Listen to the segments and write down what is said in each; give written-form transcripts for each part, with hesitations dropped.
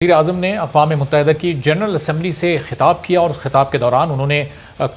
وزیر اعظم نے اقوام متحدہ کی جنرل اسمبلی سے خطاب کیا اور خطاب کے دوران انہوں نے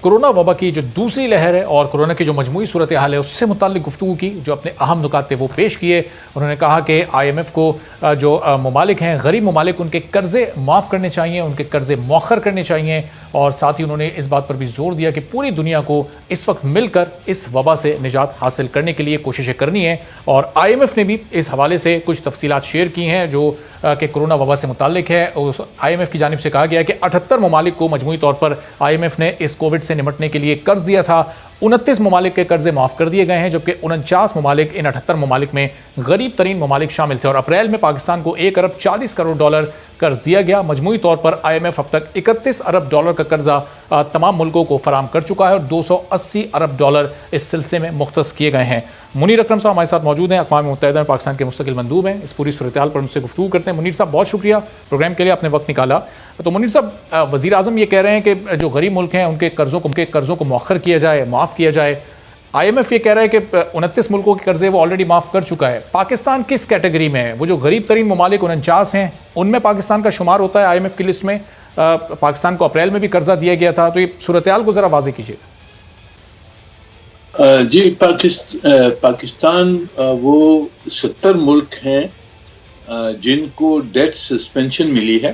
کورونا وبا کی جو دوسری لہر ہے اور کورونا کی جو مجموعی صورتحال ہے اس سے متعلق گفتگو کی. جو اپنے اہم نکات تھے وہ پیش کیے. انہوں نے کہا کہ آئی ایم ایف کو جو ممالک ہیں غریب ممالک ان کے قرضے معاف کرنے چاہیے, ان کے قرضے مؤخر کرنے چاہیے, اور ساتھ ہی انہوں نے اس بات پر بھی زور دیا کہ پوری دنیا کو اس وقت مل کر اس وبا سے نجات حاصل کرنے کے لیے کوششیں کرنی ہیں. اور آئی ایم ایف نے بھی اس حوالے سے کچھ تفصیلات شیئر کی ہیں جو کہ کورونا وبا سے متعلق ہے. آئی ایم ایف کی جانب سے کہا گیا ہے کہ 78 ممالک کو مجموعی طور پر آئی ایم ایف نے اس کووڈ سے نمٹنے کے لیے قرض دیا تھا. 29 ممالک کے قرضے معاف کر دیے گئے ہیں, جبکہ 49 ممالک ان 78 ممالک میں غریب ترین ممالک شامل تھے. اور اپریل میں پاکستان کو $1 ارب 40 کروڑ قرض دیا گیا. مجموعی طور پر آئی ایم ایف اب تک $31 ارب کا قرضہ تمام ملکوں کو فراہم کر چکا ہے اور $280 ارب اس سلسلے میں مختص کیے گئے ہیں. منیر اکرم صاحب ہمارے ساتھ موجود ہیں, اقوام متحدہ میں پاکستان کے مستقل مندوب ہیں. اس پوری صورتحال پر مجھ سے گفتگو کرتے ہیں. منیر صاحب بہت شکریہ پروگرام کے لیے, آپ نے وقت نکالا. تو منیر صاحب, وزیر اعظم یہ کہہ رہے ہیں کہ جو غریب ملک ہیں ان کے قرضوں کو مؤخر کیا جائے, معاف کیا جائے. آئی ایم ایف یہ کہہ رہا ہے کہ 29 ملکوں کے قرضے وہ آلریڈی معاف کر چکا ہے. پاکستان کس کیٹیگری میں ہے؟ وہ جو غریب ترین ممالک 49 ہیں ان میں پاکستان کا شمار ہوتا ہے آئی ایم ایف کی لسٹ میں. پاکستان کو اپریل میں بھی قرضہ دیا گیا تھا, تو یہ صورتحال کو ذرا واضح کیجیے. جی, پاکستان وہ 70 ملک ہیں جن کو ڈیٹ سسپینشن ملی ہے,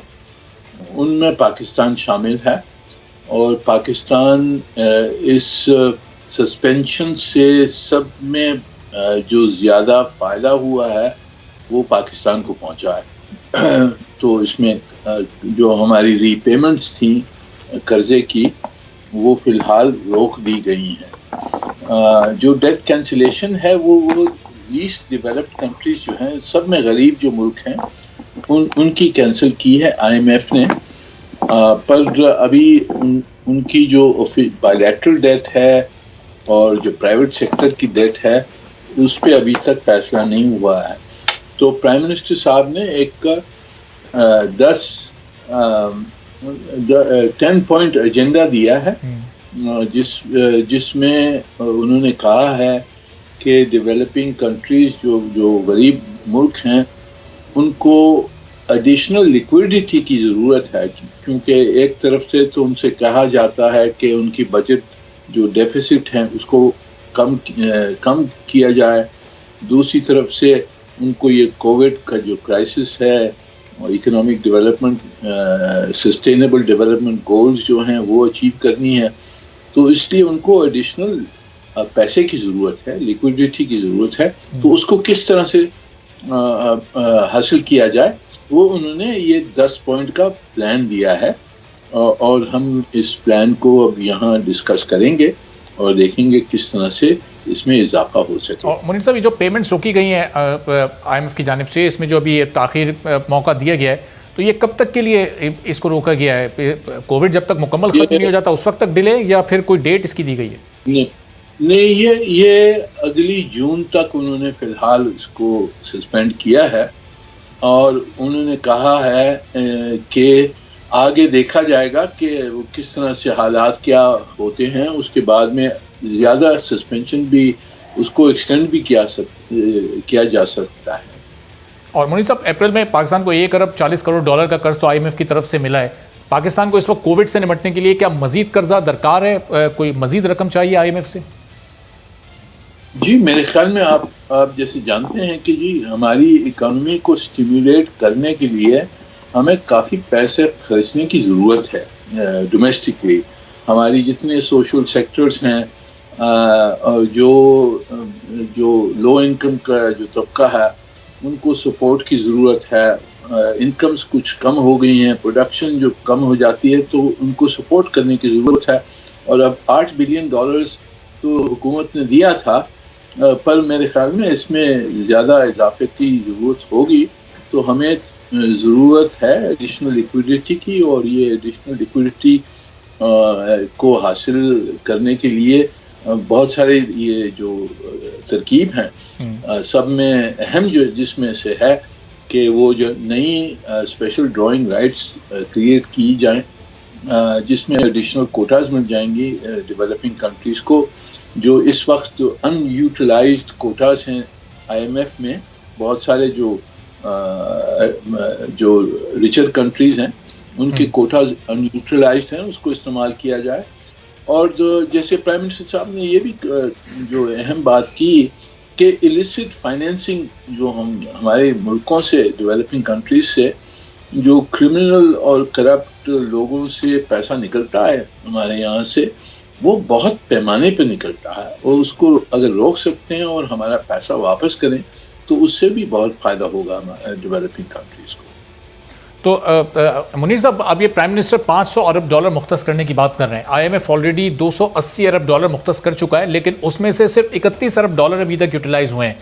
ان میں پاکستان شامل ہے. اور پاکستان اس سسپینشن سے سب میں جو زیادہ فائدہ ہوا ہے وہ پاکستان کو پہنچا ہے. تو اس میں جو ہماری ری پیمنٹس تھیں قرضے کی وہ فی الحال روک دی گئی ہیں. جو ڈیٹ کینسلیشن ہے وہ لیسٹ ڈیولپڈ کنٹریز جو ہیں, سب میں غریب جو ملک ہیں ان کی کینسل کی ہے آئی ایم ایف نے. پر ابھی ان کی جو بائیلیٹرل ڈیٹ ہے اور جو پرائیویٹ سیکٹر کی ڈیٹ ہے اس پہ ابھی تک فیصلہ نہیں ہوا ہے. تو پرائم منسٹر صاحب نے ایک 10 پوائنٹ ایجنڈا دیا ہے جس میں انہوں نے کہا ہے کہ ڈیولپنگ کنٹریز جو غریب ملک ہیں ان کو ایڈیشنل لیکوئڈیٹی کی ضرورت ہے, کیونکہ ایک طرف سے تو ان سے کہا جاتا ہے کہ ان کی بجٹ جو ڈیفیسٹ ہیں اس کو کم کیا جائے, دوسری طرف سے ان کو یہ کووڈ کا جو کرائسس ہے اور economic development sustainable development goals جو ہیں وہ اچیو کرنی ہے. تو اس لیے ان کو ایڈیشنل پیسے کی ضرورت ہے, لیکوڈیٹی کی ضرورت ہے. تو اس کو کس طرح سے حاصل کیا جائے وہ انہوں نے یہ 10 پوائنٹ کا پلان دیا ہے, اور ہم اس پلان کو اب یہاں ڈسکس کریں گے اور دیکھیں گے کس طرح سے اس میں اضافہ ہو سکے. اور منیر صاحب, یہ جو پیمنٹس روکی گئی ہیں آئی ایم ایف کی جانب سے, اس میں جو ابھی تاخیر موقع دیا گیا ہے, تو یہ کب تک کے لیے اس کو روکا گیا ہے؟ کووڈ جب تک مکمل ختم نہیں ہو جاتا اس وقت تک ڈیلے, یا پھر کوئی ڈیٹ اس کی دی گئی ہے؟ نہیں, یہ اگلی جون تک انہوں نے فی الحال اس کو سسپینڈ کیا ہے, اور انہوں نے کہا ہے کہ آگے دیکھا جائے گا کہ وہ کس طرح سے حالات کیا ہوتے ہیں. اس کے بعد میں زیادہ سسپینشن بھی اس کو ایکسٹینڈ بھی کیا جا سکتا ہے. اور منیر صاحب, اپریل میں پاکستان کو $1 ارب 40 کروڑ کا قرض تو آئی ایم ایف کی طرف سے ملا ہے. پاکستان کو اس وقت کووڈ سے نمٹنے کے لیے کیا مزید قرضہ درکار ہے؟ کوئی مزید رقم چاہیے آئی ایم ایف سے؟ جی, میرے خیال میں آپ جیسے جانتے ہیں کہ جی ہماری اکانومی کو سٹیمیولیٹ کرنے کے لیے ہمیں کافی پیسے خرچنے کی ضرورت ہے ڈومیسٹکلی. ہماری جتنے سوشل سیکٹرز ہیں, جو لو انکم کا جو طبقہ ہے ان کو سپورٹ کی ضرورت ہے. انکمز کچھ کم ہو گئی ہیں, پروڈکشن جو کم ہو جاتی ہے تو ان کو سپورٹ کرنے کی ضرورت ہے. اور اب $8 بلین تو حکومت نے دیا تھا, پر میرے خیال میں اس میں زیادہ اضافے کی ضرورت ہوگی. تو ہمیں ضرورت ہے ایڈیشنل لیکوڈیٹی کی, اور یہ ایڈیشنل لیکوڈیٹی کو حاصل کرنے کے لیے بہت سارے یہ جو ترکیب ہیں, سب میں اہم جس میں سے ہے کہ وہ جو نئی اسپیشل ڈرائنگ رائٹس کریٹ کی جائیں, جس میں ایڈیشنل کوٹاز مل جائیں گی ڈیولپنگ کنٹریز کو. جو اس وقت ان یوٹیلائزڈ کوٹاز ہیں آئی ایم ایف میں, بہت سارے جو جو ریچر کنٹریز ہیں ان کے کوٹاز نیوٹرلائزڈ ہیں اس کو استعمال کیا جائے. اور جیسے پرائم منسٹر صاحب نے یہ بھی جو اہم بات کی کہ illicit فائنینسنگ جو ہمارے ملکوں سے ڈیولپنگ کنٹریز سے جو کرمنل اور کرپٹ لوگوں سے پیسہ نکلتا ہے ہمارے یہاں سے وہ بہت پیمانے پہ نکلتا ہے, اور اس کو اگر روک سکتے ہیں اور ہمارا پیسہ واپس کریں تو اس سے بھی بہت فائدہ ہوگا ڈیولپنگ کنٹریز کو. تو منیر صاحب اب یہ پرائم منسٹر $500 ارب مختص کرنے کی بات کر رہے ہیں. IMF آلریڈی $280 ارب مختص کر چکا ہے, لیکن اس میں سے صرف $31 ارب ابھی تک یوٹیلائز ہوئے ہیں.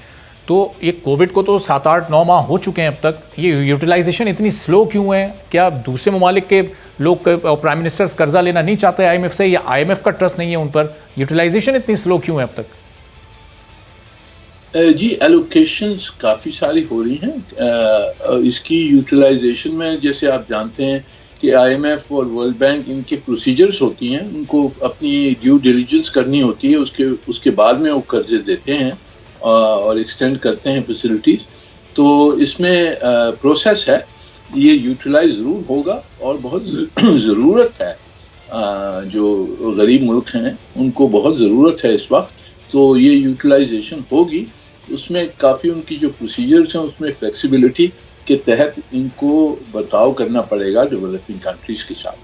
تو یہ کووڈ کو تو 7-8-9 ماہ ہو چکے ہیں اب تک, یہ یوٹیلائزیشن اتنی سلو کیوں ہے؟ کیا دوسرے ممالک کے لوگ پرائم منسٹرز قرضہ لینا نہیں چاہتے IMF سے, یا IMF کا ٹرسٹ نہیں ہے ان پر؟ یوٹیلائزیشن اتنی سلو کیوں ہے اب تک؟ جی ایلوکیشنز کافی ساری ہو رہی ہیں. اس کی یوٹیلائزیشن میں جیسے آپ جانتے ہیں کہ IMF اور ورلڈ بینک ان کے پروسیجرز ہوتی ہیں, ان کو اپنی ڈیو ڈیلیجنس کرنی ہوتی ہے, اس کے بعد میں وہ قرضے دیتے ہیں اور ایکسٹینڈ کرتے ہیں فیسلٹیز. تو اس میں پروسیس ہے, یہ یوٹیلائز ضرور ہوگا اور بہت ضرورت ہے. جو غریب ملک ہیں ان کو بہت ضرورت ہے اس وقت, تو یہ یوٹیلائزیشن ہوگی. اس میں کافی ان کی جو پروسیجرز ہیں اس میں فلیکسیبلٹی کے تحت ان کو برتاؤ کرنا پڑے گا ڈیولپنگ کنٹریز کے ساتھ.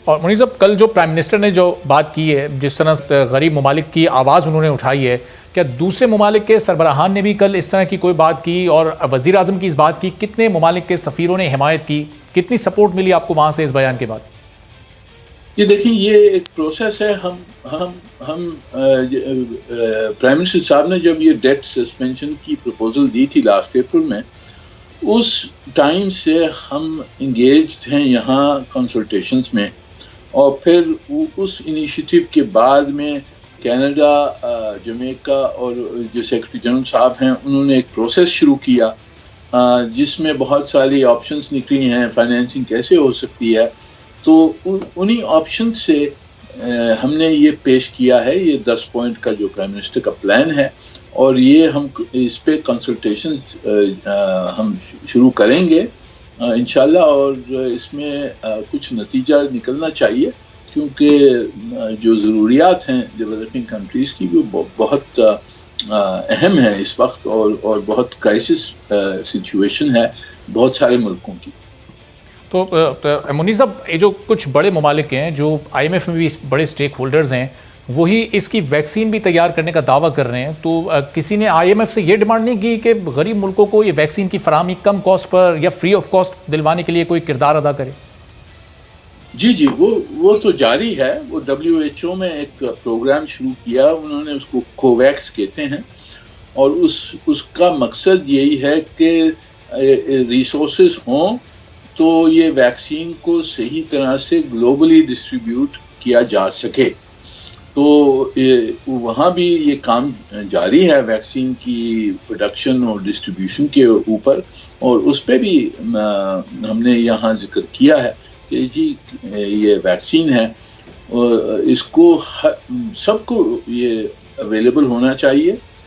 اور منیر صاحب کل جو پرائم منسٹر نے جو بات کی ہے, جس طرح غریب ممالک کی آواز انہوں نے اٹھائی ہے, کیا دوسرے ممالک کے سربراہان نے بھی کل اس طرح کی کوئی بات کی؟ اور وزیر اعظم کی اس بات کی کتنے ممالک کے سفیروں نے حمایت کی؟ کتنی سپورٹ ملی آپ کو وہاں سے اس بیان کے بعد؟ یہ دیکھیں یہ ایک پروسیس ہے. ہم پرائم منسٹر صاحب نے جب یہ ڈیٹ سسپینشن کی پروپوزل دی تھی لاسٹ اپریل میں, اس ٹائم سے ہم انگیجڈ ہیں یہاں کنسلٹیشنز میں, اور پھر اس انیشیٹو کے بعد میں کینیڈا, جمیکا اور جو سیکرٹری جنرل صاحب ہیں انہوں نے ایک پروسیس شروع کیا جس میں بہت ساری آپشنز نکلی ہیں, فائنینسنگ کیسے ہو سکتی ہے. تو انہی آپشن سے ہم نے یہ پیش کیا ہے, یہ 10 پوائنٹ کا جو پرائم منسٹر کا پلان ہے, اور یہ ہم اس پہ کنسلٹیشن ہم شروع کریں گے انشاءاللہ, اور اس میں کچھ نتیجہ نکلنا چاہیے کیونکہ جو ضروریات ہیں ڈیولپنگ کنٹریز کی وہ بہت اہم ہیں اس وقت, اور بہت کرائسس سچویشن ہے بہت سارے ملکوں کی. تو منیر صاحب یہ جو کچھ بڑے ممالک ہیں جو IMF میں بھی بڑے سٹیک ہولڈرز ہیں, وہی اس کی ویکسین بھی تیار کرنے کا دعویٰ کر رہے ہیں. تو کسی نے IMF سے یہ ڈیمانڈ نہیں کی کہ غریب ملکوں کو یہ ویکسین کی فراہمی کم کاسٹ پر یا فری آف کاسٹ دلوانے کے لیے کوئی کردار ادا کرے؟ جی وہ تو جاری ہے. وہ WHO میں ایک پروگرام شروع کیا, انہوں نے اس کو کوویکس کہتے ہیں, اور اس کا مقصد یہی ہے کہ ریسورسز ہوں تو یہ ویکسین کو صحیح طرح سے گلوبلی ڈسٹریبیوٹ کیا جا سکے. تو وہاں بھی یہ کام جاری ہے ویکسین کی پروڈکشن اور ڈسٹریبیوشن کے اوپر, اور اس پہ بھی ہم نے یہاں ذکر کیا ہے کہ جی یہ ویکسین ہے, اس کو سب کو یہ اویلیبل ہونا چاہیے,